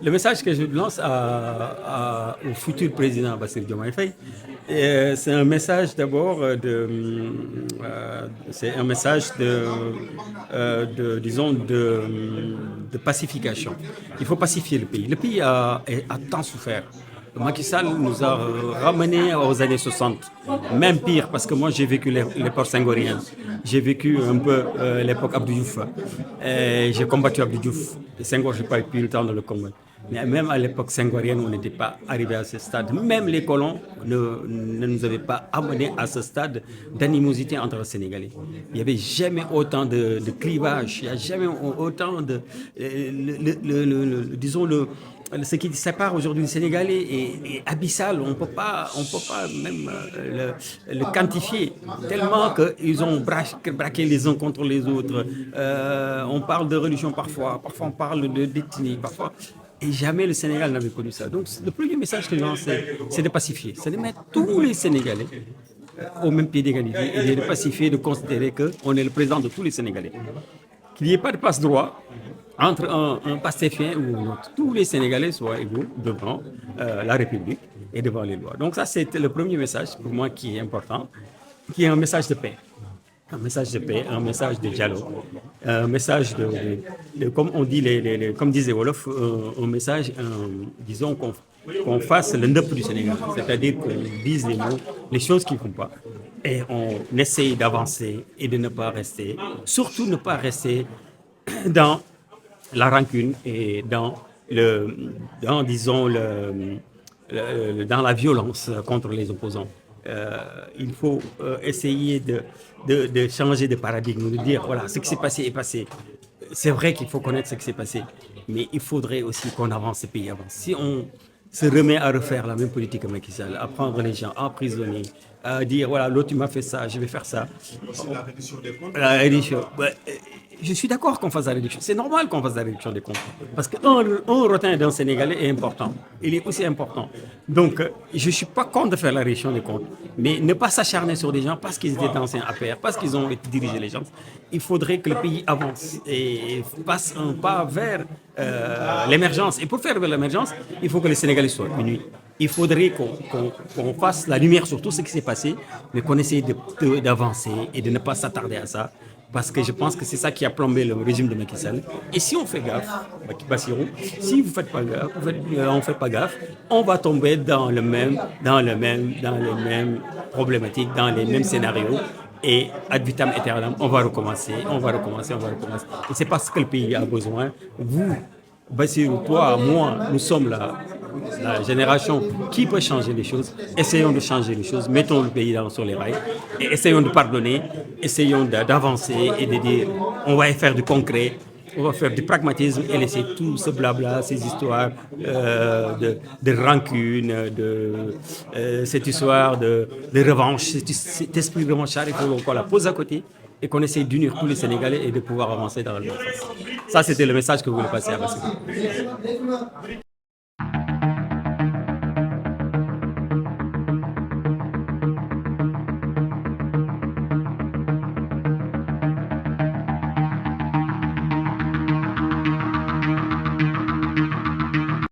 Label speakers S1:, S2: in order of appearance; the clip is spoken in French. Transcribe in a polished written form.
S1: Le message que je lance au futur président Bassirou Diomaye Faye, c'est un message d'abord c'est un message disons de pacification. Il faut pacifier le pays. Le pays a tant souffert. Macky Sall nous a ramenés aux années 60, même pire, parce que moi j'ai vécu l'époque senghorienne, j'ai vécu un peu l'époque Abdou Diouf, j'ai combattu Abdou Diouf, et Senghor, je n'ai pas eu le temps de le combattre. Mais même à l'époque senghorienne, on n'était pas arrivé à ce stade. Même les colons ne nous avaient pas amenés à ce stade d'animosité entre les Sénégalais. Il n'y avait jamais autant de clivage, il n'y a jamais autant de... disons, ce qui sépare aujourd'hui le Sénégalais est abyssal. On ne peut pas même le quantifier, tellement qu'ils ont braqué les uns contre les autres. On parle de religion parfois on parle d'ethnie, parfois. Et jamais le Sénégal n'avait connu ça. Donc le premier message que je lance, c'est de pacifier. C'est de mettre tous les Sénégalais au même pied d'égalité et de pacifier, de considérer qu'on est le président de tous les Sénégalais. Qu'il n'y ait pas de passe-droit entre un pastéfien ou un autre. Tous les Sénégalais soient égaux devant la République et devant les lois. Donc ça, c'est le premier message pour moi qui est important, qui est un message de paix. Un message de paix, un message de dialogue, un message comme on dit, comme disait Wolof, un message, disons qu'on fasse le neup du Sénégal, c'est-à-dire qu'on dise les mots, les choses qui ne vont pas, et on essaye d'avancer et de ne pas rester, surtout ne pas rester dans la rancune et dans la violence contre les opposants. Il faut essayer de changer de paradigme, de dire voilà, ce qui s'est passé est passé. C'est vrai qu'il faut connaître ce qui s'est passé, mais il faudrait aussi qu'on avance, ce pays avance. Si on se remet à refaire la même politique que Macky Sall, à prendre les gens, à emprisonner, à dire voilà, l'autre tu m'as fait ça, je vais faire ça.
S2: La réduction des comptes.
S1: La réduction. Je suis d'accord qu'on fasse la réduction. C'est normal qu'on fasse la réduction des comptes. Parce qu'un retard d'un Sénégalais est important. Il est aussi important. Donc, je ne suis pas contre de faire la réduction des comptes. Mais ne pas s'acharner sur des gens parce qu'ils étaient anciens APR, parce qu'ils ont dirigé les gens. Il faudrait que le pays avance et fasse un pas vers l'émergence. Et pour faire vers l'émergence, il faut que les Sénégalais soient unis. Il faudrait qu'on fasse la lumière sur tout ce qui s'est passé, mais qu'on essaye d'avancer et de ne pas s'attarder à ça. Parce que je pense que c'est ça qui a plombé le régime de Macky Sall. Et si on fait gaffe, Bassirou, si vous faites pas gaffe, on fait pas gaffe, on va tomber dans les mêmes problématiques, dans les mêmes scénarios. Et ad vitam aeternam, on va recommencer. Et c'est parce que le pays a besoin. Vous, Bassirou, toi, moi, nous sommes la génération qui peut changer les choses. Essayons de changer les choses, mettons le pays sur les rails et essayons de pardonner, essayons d'avancer et de dire on va faire du concret, on va faire du pragmatisme et laisser tout ce blabla, ces histoires de rancune, cette histoire de revanche, cet esprit revanchard, il faut qu'on la pose à côté et qu'on essaye d'unir tous les Sénégalais et de pouvoir avancer dans le bon sens. Ça, c'était le message que vous voulez passer à Bassirou.